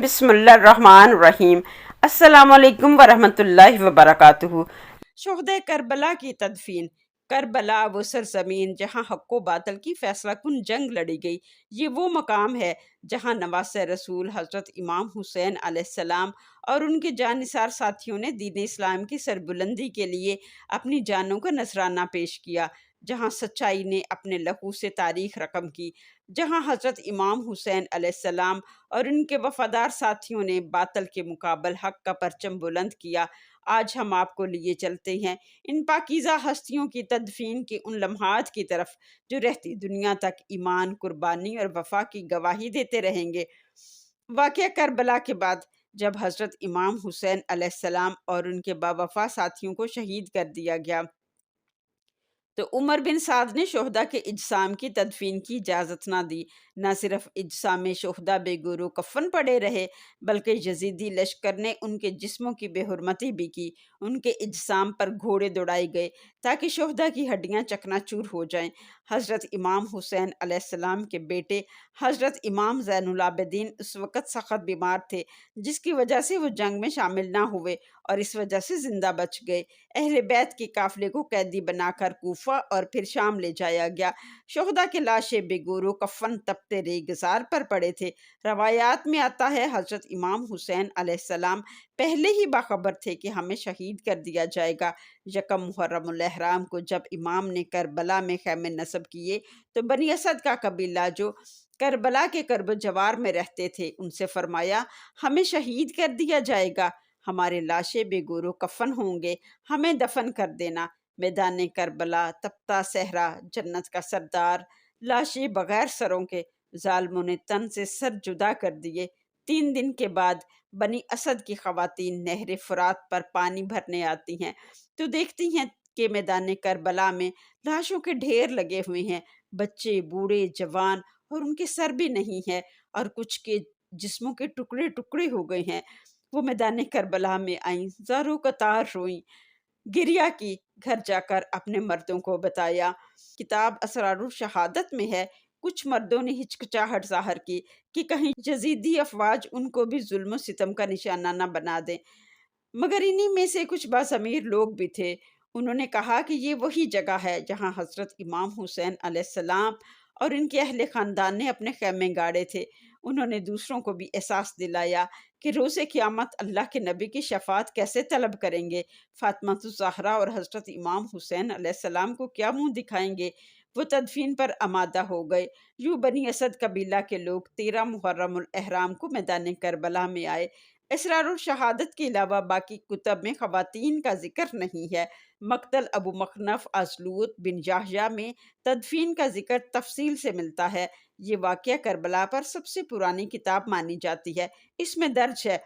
بسم اللہ الرحمن الرحیم۔ السلام علیکم ورحمۃ اللہ وبرکاتہ۔ شہدائے کربلا کی تدفین۔ کربلا وہ سرزمین جہاں حق و باطل کی فیصلہ کن جنگ لڑی گئی، یہ وہ مقام ہے جہاں نواسۂ رسول حضرت امام حسین علیہ السلام اور ان کے جانثار ساتھیوں نے دین اسلام کی سربلندی کے لیے اپنی جانوں کا نذرانہ پیش کیا، جہاں سچائی نے اپنے لہو سے تاریخ رقم کی، جہاں حضرت امام حسین علیہ السلام اور ان کے وفادار ساتھیوں نے باطل کے مقابل حق کا پرچم بلند کیا۔ آج ہم آپ کو لیے چلتے ہیں ان پاکیزہ ہستیوں کی تدفین کے ان لمحات کی طرف جو رہتی دنیا تک ایمان، قربانی اور وفا کی گواہی دیتے رہیں گے۔ واقعہ کربلا کے بعد جب حضرت امام حسین علیہ السلام اور ان کے باوفا ساتھیوں کو شہید کر دیا گیا تو عمر بن سعد نے شہداء کے اجسام کی تدفین کی اجازت نہ دی۔ نہ صرف اجسام شہداء بے گورو کفن پڑے رہے، بلکہ یزیدی لشکر نے ان کے جسموں کی بے حرمتی بھی کی۔ ان کے اجسام پر گھوڑے دوڑائے گئے تاکہ شہداء کی ہڈیاں چکنا چور ہو جائیں۔ حضرت امام حسین علیہ السلام کے بیٹے حضرت امام زین العابدین اس وقت سخت بیمار تھے، جس کی وجہ سے وہ جنگ میں شامل نہ ہوئے اور اس وجہ سے زندہ بچ گئے۔ اہل بیت کے قافلے کو قیدی بنا کر کوفہ اور پھر شام لے جایا گیا۔ شہداء کے لاشیں بے گورو کفن تپتے ریگزار پر پڑے تھے۔ روایات میں آتا ہے حضرت امام حسین علیہ السلام پہلے ہی باخبر تھے کہ ہمیں شہید کر دیا جائے گا۔ یکم محرم الاحرام کو جب امام نے کربلا میں خیمے نصب کیے تو بنی اسد کا قبیلہ جو کربلا کے کرب و جوار میں رہتے تھے ان سے فرمایا، ہمیں شہید کر دیا جائے گا، ہمارے لاشیں بے گورو کفن ہوں گے، ہمیں دفن کر دینا۔ میدان کربلا، تپتا صحرا، جنت کا سردار، لاشیں بغیر سروں کے، ظالموں نے تن سے سر جدا کر دیے۔ 3 دن کے بعد بنی اسد کی خواتین نہر فرات پر پانی بھرنے آتی ہیں تو دیکھتی ہیں کہ میدان کربلا میں لاشوں کے ڈھیر لگے ہوئے ہیں، بچے، بوڑھے، جوان، اور ان کے سر بھی نہیں ہے اور کچھ کے جسموں کے ٹکڑے ٹکڑے ہو گئے ہیں۔ وہ میدان کربلا میں آئیں، زاروں قطار روئیں، گریہ کی، گھر جا کر اپنے مردوں کو بتایا۔ کتاب اسرار الشہادت میں ہے، کچھ مردوں نے ہچکچاہٹ ظاہر کی کہ کہیں یزیدی افواج ان کو بھی ظلم و ستم کا نشانہ نہ بنا دیں، مگر انہی میں سے کچھ باضمیر لوگ بھی تھے۔ انہوں نے کہا کہ یہ وہی جگہ ہے جہاں حضرت امام حسین علیہ السلام اور ان کے اہل خاندان نے اپنے خیمے گاڑے تھے۔ انہوں نے دوسروں کو بھی احساس دلایا کہ روز قیامت اللہ کے نبی کی شفاعت کیسے طلب کریں گے، فاطمہ الزہرا اور حضرت امام حسین علیہ السلام کو کیا منہ دکھائیں گے۔ وہ تدفین پر آمادہ ہو گئے۔ یوں بنی اسد قبیلہ کے لوگ 13 محرم الاحرام کو میدان کربلا میں آئے۔ اسرار الشہادت کے علاوہ باقی کتب میں خواتین کا ذکر نہیں ہے۔ مقتل ابو مخنف ازلوط بن یحییٰ میں تدفین کا ذکر تفصیل سے ملتا ہے۔ یہ واقعہ کربلا پر سب سے پرانی کتاب مانی جاتی ہے۔ اس میں درج ہے،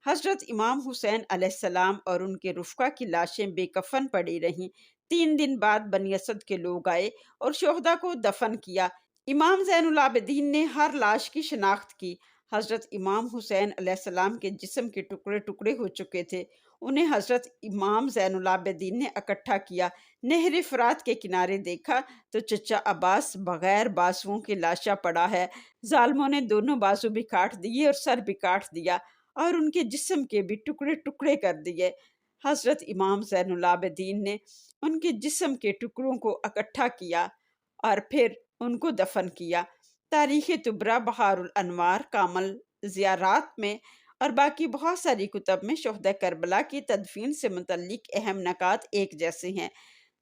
حضرت امام حسین علیہ السلام اور ان کے رفقا کی لاشیں بے کفن پڑی رہیں۔ 3 دن بعد بنی اسد کے لوگ آئے اور شہداء کو دفن کیا۔ امام زین العابدین نے ہر لاش کی شناخت کی۔ حضرت امام حسین علیہ السلام کے جسم کے ٹکڑے ٹکڑے ہو چکے تھے، انہیں حضرت امام زین العابدین نے اکٹھا کیا۔ نہر فرات کے کنارے دیکھا تو چچا عباس بغیر بازوؤں کے لاشا پڑا ہے۔ ظالموں نے دونوں بازو بھی کاٹ دیے اور سر بھی کاٹ دیا اور ان کے جسم کے بھی ٹکڑے ٹکڑے کر دیے۔ حضرت امام زین العابدین نے ان کے جسم کے ٹکڑوں کو اکٹھا کیا اور پھر ان کو دفن کیا۔ تاریخ طبرہ، بہار الانوار، کامل زیارات میں اور باقی بہت ساری کتب میں شہدائے کربلا کی تدفین سے متعلق اہم نکات ایک جیسے ہیں۔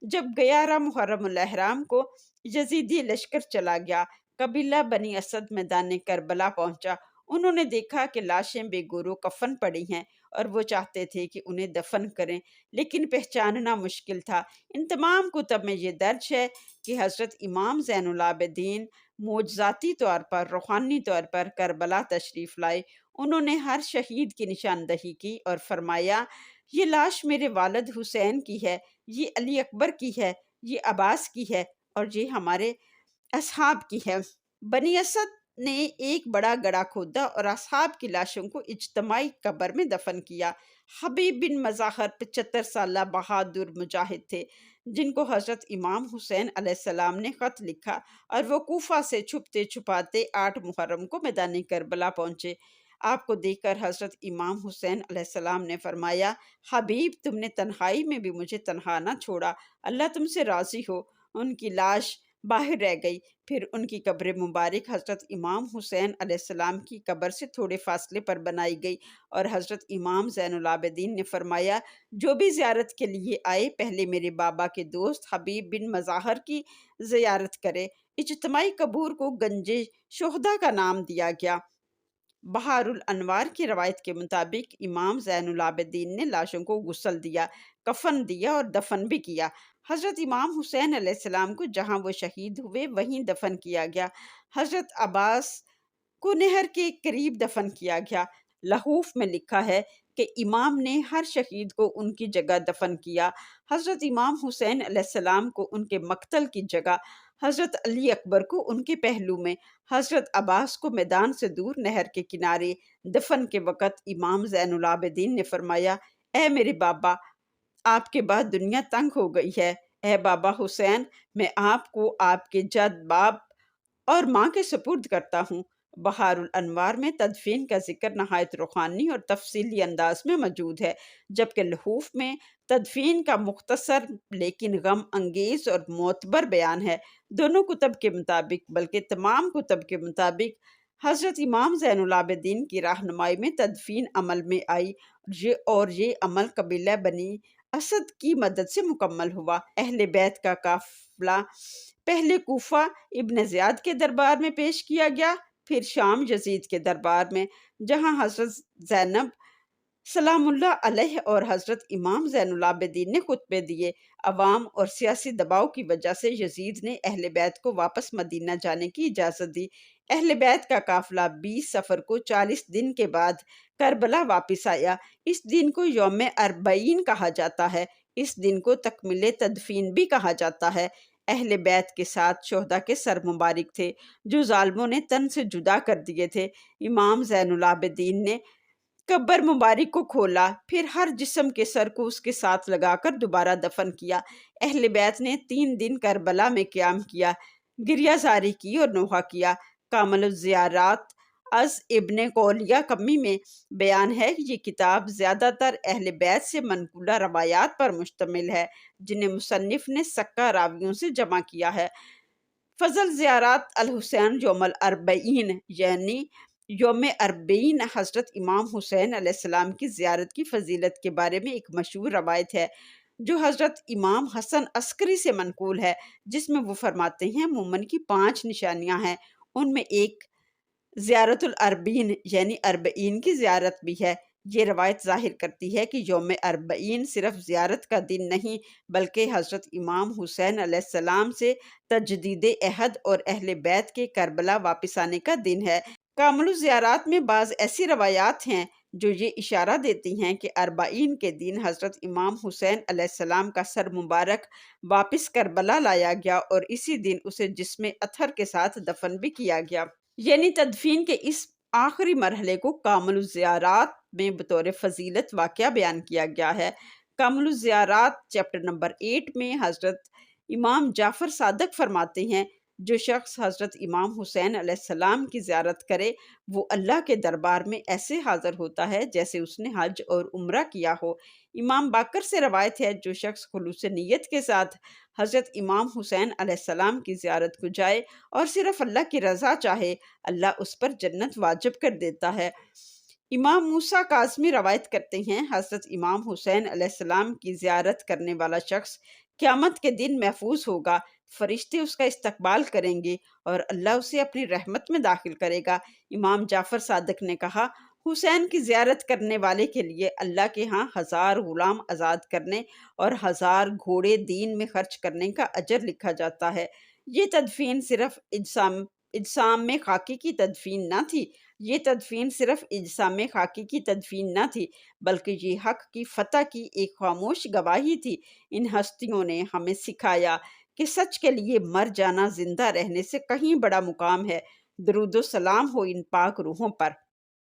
جب 11 محرم الاحرام کو یزیدی لشکر چلا گیا، قبیلہ بنی اسد میدان کربلا پہنچا۔ انہوں نے دیکھا کہ لاشیں بے گورو کفن پڑی ہیں اور وہ چاہتے تھے کہ انہیں دفن کریں، لیکن پہچاننا مشکل تھا۔ ان تمام کتب میں یہ درج ہے کہ حضرت امام زین العابدین معجزاتی طور پر، روحانی طور پر کربلا تشریف لائے۔ انہوں نے ہر شہید کی نشاندہی کی اور فرمایا، یہ لاش میرے والد حسین کی ہے، یہ علی اکبر کی ہے، یہ عباس کی ہے اور یہ ہمارے اصحاب کی ہے۔ بنی اسد نے ایک بڑا گڑھا کھودا اور اصحاب کی لاشوں کو اجتماعی قبر میں دفن کیا۔ حبیب بن مظاہر 75 سالہ بہادر مجاہد تھے، جن کو حضرت امام حسین علیہ السلام نے خط لکھا اور وہ کوفہ سے چھپتے چھپاتے 8 محرم کو میدان کربلا پہنچے۔ آپ کو دیکھ کر حضرت امام حسین علیہ السلام نے فرمایا، حبیب تم نے تنہائی میں بھی مجھے تنہا نہ چھوڑا، اللہ تم سے راضی ہو۔ ان کی لاش باہر رہ گئی۔ پھر ان کی قبر مبارک حضرت امام حسین علیہ السلام کی قبر سے تھوڑے فاصلے پر بنائی گئی، اور حضرت امام زین العابدین نے فرمایا، جو بھی زیارت کے لیے آئے پہلے میرے بابا کے دوست حبیب بن مظاہر کی زیارت کرے۔ اجتماعی قبور کو گنج شہداء کا نام دیا گیا۔ بہار الانوار کی روایت کے مطابق امام زین العابدین نے لاشوں کو غسل دیا، کفن دیا اور دفن بھی کیا۔ حضرت امام حسین علیہ السلام کو جہاں وہ شہید ہوئے وہیں دفن کیا گیا۔ حضرت عباس کو نہر کے قریب دفن کیا گیا۔ لحوف میں لکھا ہے کہ امام نے ہر شہید کو ان کی جگہ دفن کیا۔ حضرت امام حسین علیہ السلام کو ان کے مقتل کی جگہ، حضرت علی اکبر کو ان کے پہلو میں، حضرت عباس کو میدان سے دور نہر کے کنارے دفن کے وقت امام زین العابدین نے فرمایا، اے میرے بابا، آپ کے بعد دنیا تنگ ہو گئی ہے۔ اے بابا حسین، میں آپ کو آپ کے جد باپ اور ماں کے سپرد کرتا ہوں۔ بہار الانوار میں تدفین کا ذکر نہایت روحانی اور تفصیلی انداز میں موجود ہے، جبکہ لحوف میں تدفین کا مختصر لیکن غم انگیز اور معتبر بیان ہے۔ دونوں کتب کے مطابق بلکہ تمام کتب کے مطابق حضرت امام زین العابدین کی رہنمائی میں تدفین عمل میں آئی، اور یہ عمل قبیلہ بنی اسد کی مدد سے مکمل ہوا۔ اہل بیت کا قافلہ پہلے کوفہ ابن زیاد کے دربار میں پیش کیا گیا، پھر شام یزید کے دربار میں، جہاں حضرت زینب سلام اللہ علیہ اور حضرت امام زین العابدین نے خطبے دیے۔ عوام اور سیاسی دباؤ کی وجہ سے یزید نے اہل بیت کو واپس مدینہ جانے کی اجازت دی۔ اہل بیت کا قافلہ 20 صفر کو 40 دن کے بعد کربلا واپس آیا۔ اس دن کو یوم اربعین کہا جاتا ہے۔ اس دن کو تکملِ تدفین بھی کہا جاتا ہے۔ اہل بیت کے ساتھ شہداء کے سر مبارک تھے، جو ظالموں نے تن سے جدا کر دیے تھے۔ امام زین العابدین نے قبر مبارک کو کھولا، پھر ہر جسم کے سر کو اس کے ساتھ لگا کر دوبارہ دفن کیا۔ اہل بیت نے 3 دن کربلا میں قیام کیا، گریہ زاری کی اور نوحہ کیا۔ کامل الزیارات از ابن کولیہ کمی میں بیان ہے کہ یہ کتاب زیادہ تر اہل بیت سے منقولہ روایات پر مشتمل ہے، جنہیں مصنف نے سکہ راویوں سے جمع کیا ہے۔ فضل زیارات الحسین یوم الاربعین، یعنی یوم اربعین حضرت امام حسین علیہ السلام کی زیارت کی فضیلت کے بارے میں ایک مشہور روایت ہے، جو حضرت امام حسن عسکری سے منقول ہے، جس میں وہ فرماتے ہیں، مومن کی 5 نشانیاں ہیں، ان میں ایک زیارت الاربعین یعنی اربعین کی زیارت بھی ہے۔ یہ روایت ظاہر کرتی ہے کہ یوم اربعین صرف زیارت کا دن نہیں، بلکہ حضرت امام حسین علیہ السلام سے تجدید عہد اور اہل بیت کے کربلا واپس آنے کا دن ہے۔ کامل الزیارات میں بعض ایسی روایات ہیں جو یہ اشارہ دیتی ہیں کہ اربعین کے دن حضرت امام حسین علیہ السلام کا سر مبارک واپس کربلا لایا گیا، اور اسی دن اسے جسم اطہر کے ساتھ دفن بھی کیا گیا۔ یعنی تدفین کے اس آخری مرحلے کو کامل الزیارات میں بطور فضیلت واقعہ بیان کیا گیا ہے۔ کامل الزیارات چیپٹر نمبر 8 میں حضرت امام جعفر صادق فرماتے ہیں، جو شخص حضرت امام حسین علیہ السلام کی زیارت کرے وہ اللہ کے دربار میں ایسے حاضر ہوتا ہے جیسے اس نے حج اور عمرہ کیا ہو۔ امام باقر سے روایت ہے، جو شخص خلوص نیت کے ساتھ حضرت امام حسین علیہ السلام کی زیارت کو جائے اور صرف اللہ کی رضا چاہے، اللہ اس پر جنت واجب کر دیتا ہے۔ امام موسیٰ کاظمی روایت کرتے ہیں، حضرت امام حسین علیہ السلام کی زیارت کرنے والا شخص قیامت کے دن محفوظ ہوگا، فرشتے اس کا استقبال کریں گے اور اللہ اسے اپنی رحمت میں داخل کرے گا۔ امام جعفر صادق نے کہا، حسین کی زیارت کرنے والے کے لیے اللہ کے ہاں 1000 غلام آزاد کرنے اور 1000 گھوڑے دین میں خرچ کرنے کا اجر لکھا جاتا ہے۔ یہ تدفین صرف اجسام میں خاکی کی تدفین نہ تھی، یہ تدفین صرف اجسام خاکی کی تدفین نہ تھی، بلکہ یہ حق کی فتح کی ایک خاموش گواہی تھی۔ ان ہستیوں نے ہمیں سکھایا کہ سچ کے لیے مر جانا زندہ رہنے سے کہیں بڑا مقام ہے۔ درود و سلام ہو ان پاک روحوں پر۔